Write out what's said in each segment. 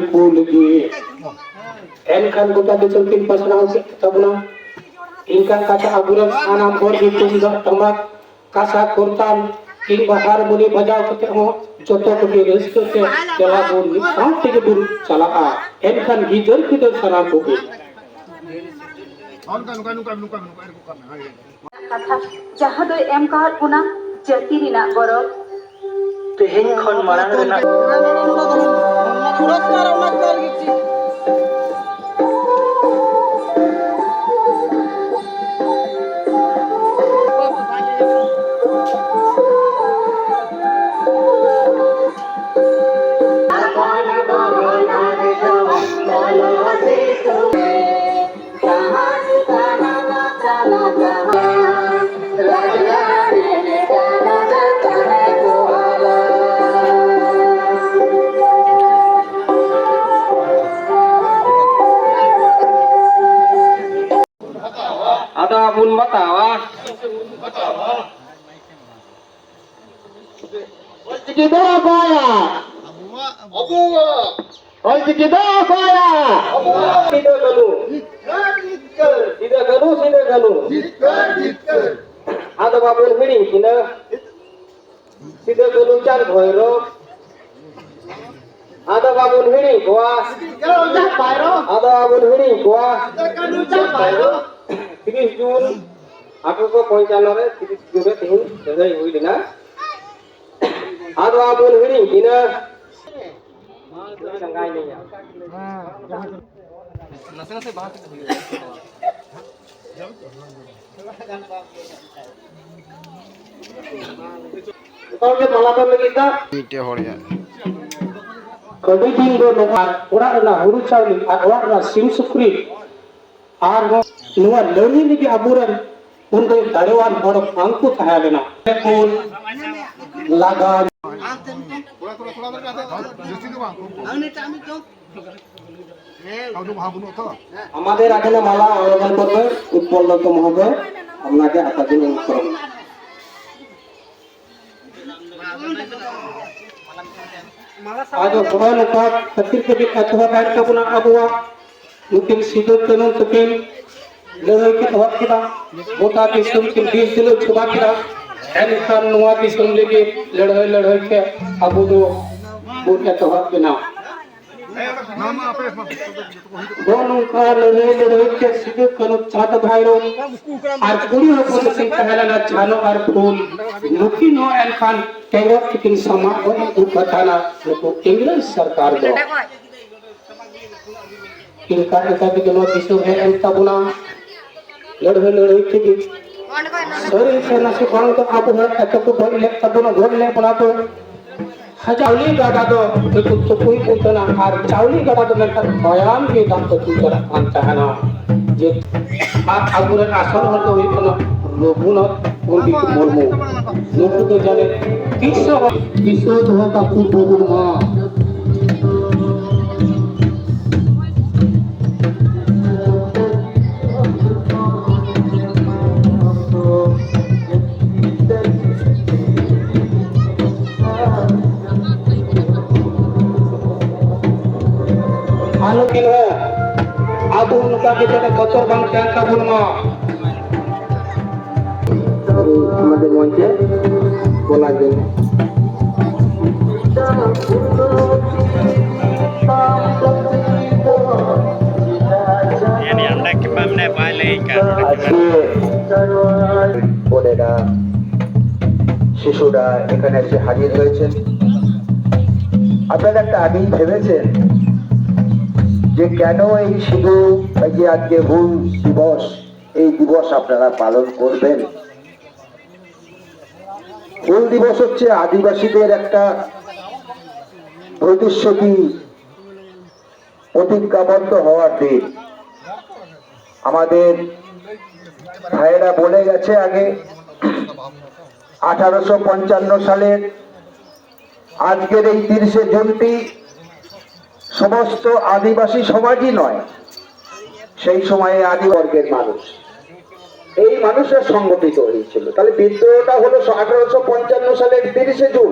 फूल दिए एनखान गोटा दिसम किन पासनाव तबना इनका काचा अबुरन आना भोर भी तुमदा तमाक कासा कोरतान किन बाहर मुनि बजाव कते हो जोतो को रस्ते से चला बोल शांति के दूर चला आ एनखान गिदर गिदर सना को के कथा जहां दो एम कार पुना जति रिना गरब तेहेन खन Marang Raina ada mun matawa kita kaya Oi kita kaya tidak galu ada babul hiring kina tidak galu car bhoiro ada babul hiring kuah ada babul hiring kuah 30 जून 1895 रे 30 जून रे तीन जगह हुई ना आदवा बोल हिड़ी कि ना संगाई नहीं नसे नसे बात तो के मला तो लगी था मीटे होड़िया कभी दिन दो नोकार ओरा ना हुरु चावली और ना सिम सुक्री और नुआ लड़ी लगी अबुरन उनको दाड़ेवान हर अंकु थायालेना फूल लगान আমাদের এখানে মালা আয়োজন করবে উৎপল্লত মহোদয় আপনাকে আপনাদের অনুসরণ आज भवन का तस्वीर के भी अथवा बैठ का पुना अबुआ मुकिन सीधो तनु तकिन लहर की हवा किरा मोटा की सुन की 20 किलो छुबा किरा एनखान नुआ की सुन लेके लड़ाई के अबू दो बोटा तो हक बिना दोनों का लड़ाई के सीधे कनो छात भाईरो और पूरी लोगों से कहला ना छानो और फूल मुकी नो एनखान केवट की समा और दुखताना को इंग्लिश सरकार दो इनका एकाधिक नो विश्व है एनका बुना लड़ाई की सरी से नसे बांग तो आप है एक को भर ले तब न घोड़ ले बना तो चावली गाड़ा दो तो कोई बोलता ना और चावली गाड़ा तो मैं बयान के दाम तो तू जरा मानता है ना जे आप अगुरे आसन हो तो एक ना लोगुना उनकी मोरमो लोग तो जाने किसो तो का कुटुंब मां आलो किन है अब उनका के जने कचर बांग टैंक का बुनमा আমাদের মঞ্চে বলা যায় yani anda kemana balik kan বোনেরা শিশুরা এখানে এসে হাজির হয়েছেন আপনারা একটা আগেই ভেবেছেন যে কেন এই শুধু এই যে আজকে হুল দিবস এই দিবস আপনারা পালন করবেন হুল দিবস হচ্ছে আদিবাসীদের একটা প্রতিশ্রুতি প্রতিজ্ঞাবদ্ধ হওয়ার দিন আমাদের ভাইয়েরা বলে গেছে আগে 1855 সালের আজকের এই 30শে জুনটি সমস্ত আদিবাসী সমাজই নয় সেই সময়ে আদিবর্গের মানুষ এই মানুষরা সংগঠিত হয়েছিল তাহলে বিদ্রোহটা হলো 1855 সালের 30শে জুন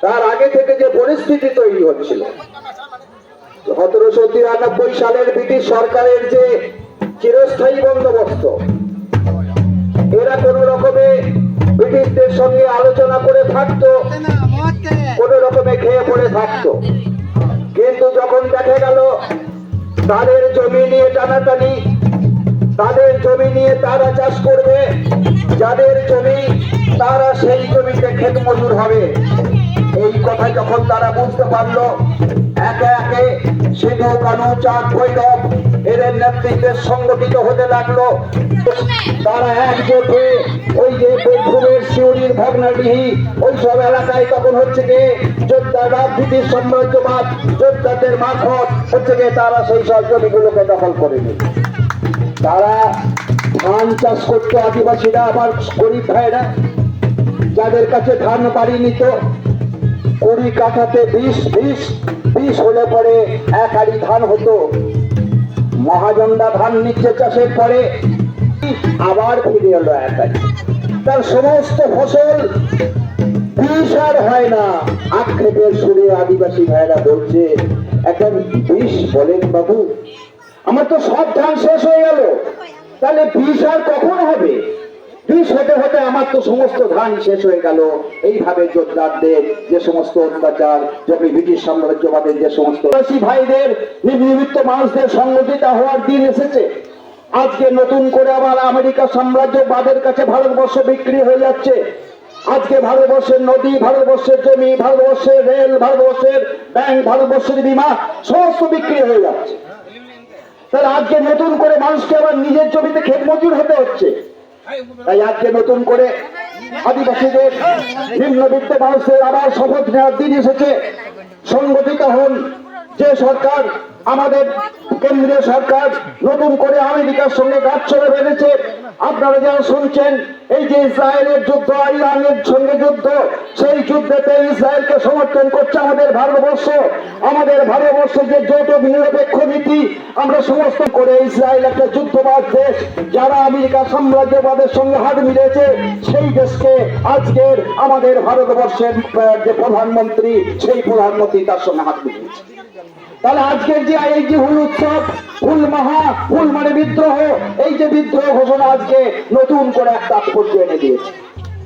তার আগে থেকে যে পরিস্থিতি তৈরি হচ্ছিল 1793 সালের ব্রিটিশ সরকারের যে চিরস্থায়ী বন্দোবস্ত, এরা কোন রকমে ব্রিটিশদের সঙ্গে আলোচনা করে থাকতো, কোন রকমে খেয়ে পড়ে থাকতো। কিন্তু যখন দেখা গেল তাদের জমি নিয়ে টানাটানি, তাদের জমি নিয়ে তারা চাষ করবে, যাদের জমি তারা সেই জমিতে ক্ষেত মজুর হবে, এই কথা যখন তারা বুঝতে পারলো, একে একে সিধু, কানু, চাঁদ, ভৈরব এদের নেতৃত্বে সংগঠিত হতে লাগলো। তারা একজোট হয়ে ওই যে বীরভূমের শিউরির ভগ্নাডিহি ওই সব এলাকায় তখন হচ্ছে গিয়ে যোদ্ধারা, ব্রিটিশ সাম্রাজ্যবাদ যোদ্ধাদের মারফত হচ্ছে গিয়ে তারা সেই সব জমিগুলোকে দখল করে নিল। তারা ধান চাষ করতো আদিবাসীরা, আমার গরিব ভাইরা, যাদের কাছে ধান বাড়ি নিত 20 কাঠাতে 20 হলে পরে 1 আড়ি ধান হতো। মহাজনরা ধান নিচ্ছে চাষের পরে, আবার ফিরে এলো 1 আড়ি। তার সমস্ত ফসল 20 আর হয় না। আক্ষেপের সুরে আদিবাসী ভাইরা বলছে, এখন 20 বলেন বাবু, আমার তো সব ধান শেষ হয়ে গেল, তাহলে 20 আর কখন হবে? 20 হতে হতে আমার তো সমস্ত ধান শেষ হয়ে গেল। এইভাবে যোদ্ধাদের যে সমস্ত অত্যাচার, যখন ব্রিটিশ সাম্রাজ্যবাদের যে সমস্ত আদিবাসী ভাইদের, নিম্নবিত্ত মানুষদের সংগঠিত হওয়ার দিন এসেছে। আজকে নতুন করে আবার আমেরিকা সাম্রাজ্যবাদের কাছে ভারতবর্ষ বিক্রি হয়ে যাচ্ছে। আজকে ভারতবর্ষের নদী, ভারতবর্ষের জমি, ভারতবর্ষের রেল, ভারতবর্ষের ব্যাংক, ভারতবর্ষের বীমা সমস্ত বিক্রি হয়ে যাচ্ছে। তাহলে আজকে নতুন করে মানুষকে আবার নিজের জমিতে ক্ষেত মজুর হতে হচ্ছে। তাই আজকে নতুন করে আদিবাসীদের, নিম্নবিত্ত মানুষের আবার শপথ নেওয়ার দিন এসেছে। সংগঠিত হন। যে সরকার, আমাদের কেন্দ্রীয় সরকার নতুন করে আমেরিকার সঙ্গে গাঁটছড়া বেঁধেছে। আপনারা যারা শুনছেন, এই যে ইসরায়েলের যুদ্ধ, ইরানের সঙ্গে যুদ্ধ, সেই যুদ্ধেতে ইসরায়েলকে সমর্থন করছে আমাদের ভারতবর্ষ। আমাদের ভারতবর্ষের যে যৌথ নিরপেক্ষ নীতি, আমরা সমস্ত করে ইসরায়েল একটা যুদ্ধবাদ দেশ, যারা আমেরিকা সাম্রাজ্যবাদের সঙ্গে হাত মিলেছে, সেই দেশকে আজকের আমাদের ভারতবর্ষের যে প্রধানমন্ত্রী, সেই প্রধানমন্ত্রী তার সঙ্গে হাত মিলিয়েছে। তাহলে আজকের যে এই যে হুল উৎসব, হুল মানে বিদ্রোহ, এই যে বিদ্রোহ ঘোষণা আজকে নতুন করে একটা তাৎপর্য এনে দিয়েছে।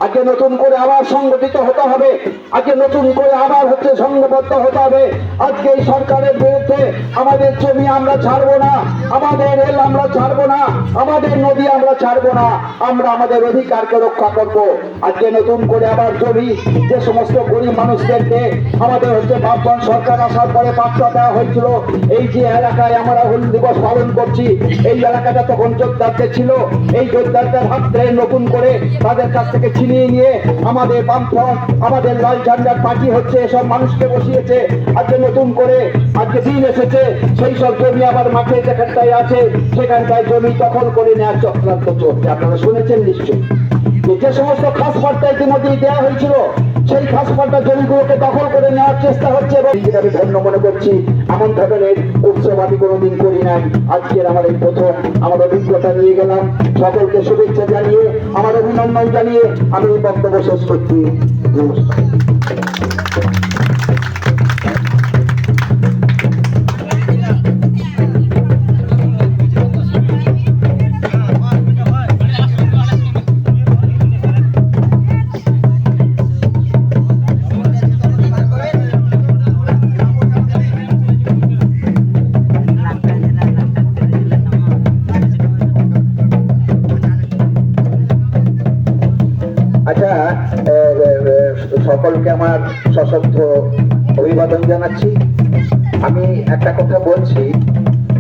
আজকে নতুন করে আবার সংগঠিত হতে হবে, আজকে নতুন করে আবার হচ্ছে সংঘবদ্ধ হতে হবে। আজকে এই সরকারের বিরুদ্ধে আমাদের জমি আমরা ছাড়বো না, আমাদের রেল আমরা ছাড়বো না, আমাদের নদী আমরা ছাড়বো না, আমরা আমাদের অধিকারকে রক্ষা করব। আজকে নতুন করে আবার জমি, যে সমস্ত গরিব মানুষদেরকে আমাদের হচ্ছে বামপন্থ সরকার আসার পরে পাত্তা দেওয়া হয়েছিল, এই যে এলাকায় আমরা হুল দিবস পালন করছি, এই এলাকাটা তখন যোদ্ধাদের ছিল। এই যোদ্ধাদের হাত ধরে নতুন করে তাদের কাছ থেকে ছিনিয়ে নিয়ে আমাদের বামফ্রন্ট, আমাদের লাল ঝান্ডার পার্টি হচ্ছে এসব মানুষকে বসিয়েছে। আজকে নতুন করে আজকে দিন এসেছে, সেই সব জমি আবার মাঠে যেখানটায় আছে সেখানটায় জমি দখল করে নেওয়ার চক্রান্ত চলছে। আপনারা শুনেছেন নিশ্চয়ই, যে সমস্ত খাস পাট্টা ইতিমধ্যে দেওয়া হয়েছিল, সেই খাস পাট্টা জমিগুলোকে দখল করে নেওয়ার চেষ্টা হচ্ছে। এবং আমি ধন্য মনে করছি, এমন ধরনের উৎসব আমি কোনোদিন করি নাই। আজকের আমার এই প্রথম আমার অভিজ্ঞতা নিয়ে গেলাম। সকলকে শুভেচ্ছা জানিয়ে, আমার অভিনন্দন জানিয়ে আমি এই বক্তব্য শেষ করছি। নমস্কার। আচ্ছা, সকলকে আমার সশ্রদ্ধ অভিবাদন জানাচ্ছি। আমি একটা কথা বলছি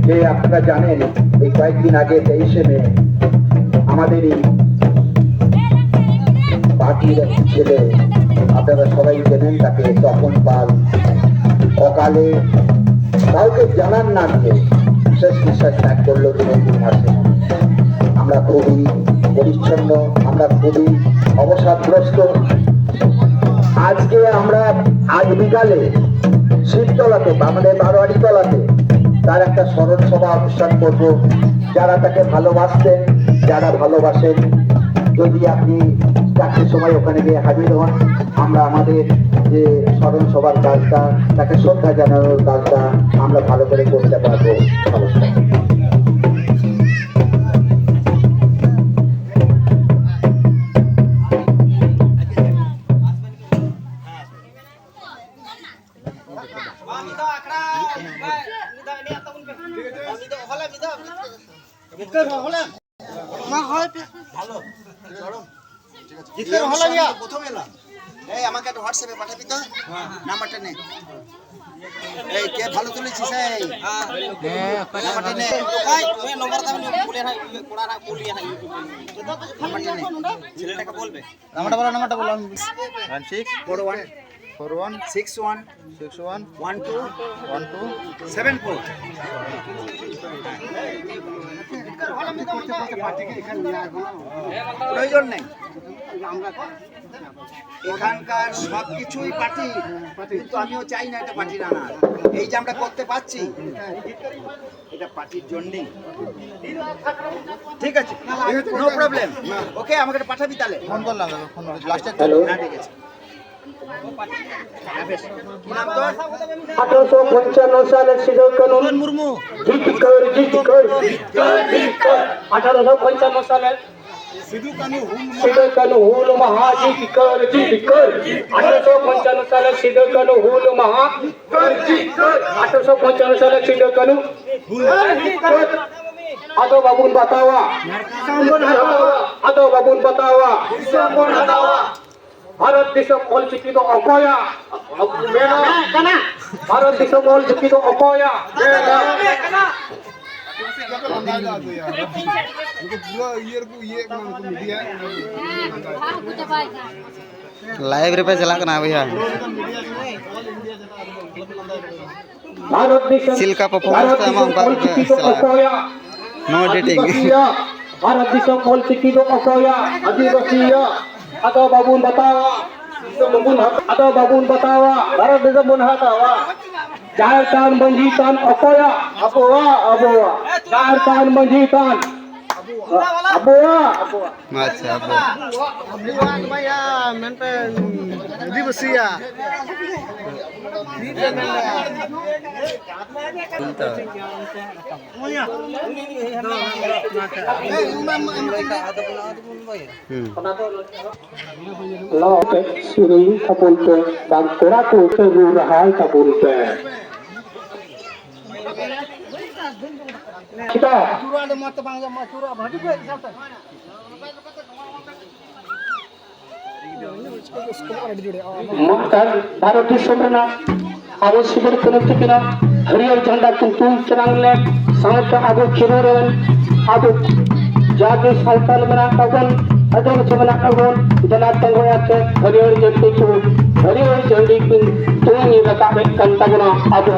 যে আপনারা জানেন, এই কয়েকদিন আগে 23শে মে আমাদেরই পার্টির এক ছেলে, আপনারা সবাই চেনেন তাকে, তপন পাল, অকালে কাউকে জানান না দিয়ে শেষ নিঃশ্বাস ত্যাগ করলো 3 মাসে। আমরা খুবই পরিচ্ছন্ন, আমরা খুবই অবসাদগ্রস্ত। আজকে আমরা আজ বিকালে শিবতলাতে, আমাদের বারোয়ারি তলাতে তার একটা স্মরণ সভা অনুষ্ঠান করব। যারা তাকে ভালোবাসতেন, যারা ভালোবাসেন, যদি আপনি 4টের সময় ওখানে গিয়ে হাজির হন, আমরা আমাদের যে স্মরণ সভার কাজটা, তাকে শ্রদ্ধা জানানোর কাজটা আমরা ভালো করে করতে পারবো। নমস্কার। প্রথম এলাম, এই আমাকে একটা হোয়াটসঅ্যাপে পাঠাবি তো নাম্বারটা নে। এই কে ভালো তুলেছিস? এই নাম্বারটা নে। ছেলেটাকে বলবে নাম্বারটা বলো 1641611274। প্রয়োজন নেই, এখানকার সবকিছুই পার্টি, কিন্তু আমিও চাই না এটা পার্টির আনার। এই যে আমরা করতে পারছি এটা পার্টির জন্যই। ঠিক আছে, নো প্রবলেম। ওকে, আমাকে এটা পাঠাবি তাহলে। ফোন করলাম, হ্যালো। ঠিক আছে। কি নাম তোর? 1855 সালের সিধু কানুন মুর্মু। জিত কর 1855 সালের সিধু কানু হুল মহা জিত কর 1855 সালের সিধু কানু হুল মহা 1855 সালের সিধু কানু আদো বাবুন বাতাওয়া ভারত দেশম অলচিকিত অকয়া ভারত দেশম অলচিকিত অকয়া लाइव रे पे चला करना भैया भारत देशम सिल्का परफॉर्मेंस का हम অকয়া नो एडिटिंग भारत देशम অলচিকিত অকয়া আদিবাসীয়া আদো বাবুন বাতাওয়া Bharat Desam bunhatawa Jahartan Banjitan Okoya Aboa Jahartan Banjitan Aboa अच्छा अब Loke siri kapunte dan koraku kerurahai kapunte kita makan Bharat Disomrena Abu Sibir Kunukina Hariya Janda Kuntung Ceranglet Sangka Abu Kiroren Abu Jadi Sultan Menakawan Adon Semenakawan Jalan Tenggoyake Hariya Jandi Kun Hariya Jandi Kun Tungi Rakabek Kantaguna Abu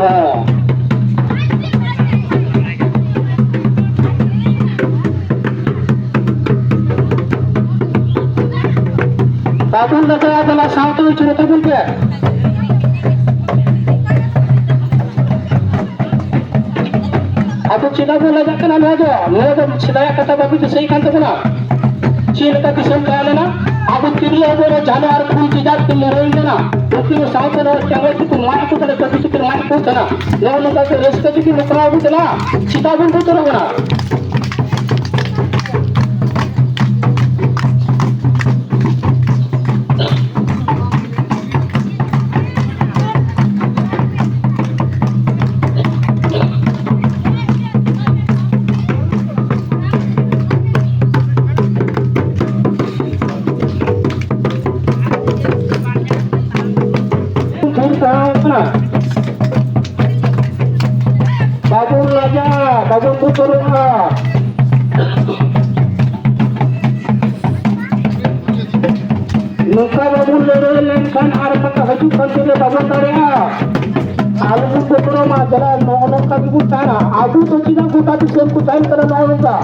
Tabun Naka adalah satu cerita bunga. Aku Cina pun lagi kenal aja. Mereka Cina kata babi tu sih kan tu kena. Cina kata kisah kaya na. Aku kiri aja jalan arah pun tidak kemuruin na. Mungkin satu orang jangan tu main tu kalau tapi tu main tu kena. Lalu mereka resta tu kita kerana tu kena. Cina pun tu terus kena. Babun aja, babun putar lah. Nuka babun leleng kan arah kata haju kan tu babun taria. Alu putar mah jalan nolong kami putara. Abu tu tidak putar tu sem putar kerana nolong ka.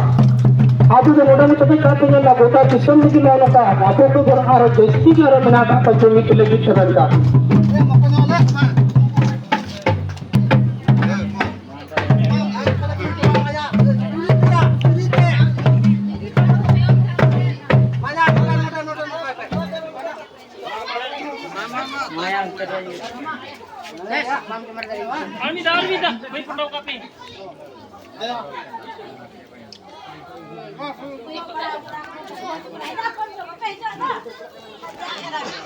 Abu tu modal tu tak kerana nak putar tu sem lagi nolong ka. Abu tu orang arah desi kerana menakat pasal itu lagi cerita. Hãy subscribe cho kênh Ghiền Mì Gõ để không bỏ lỡ những video hấp dẫn.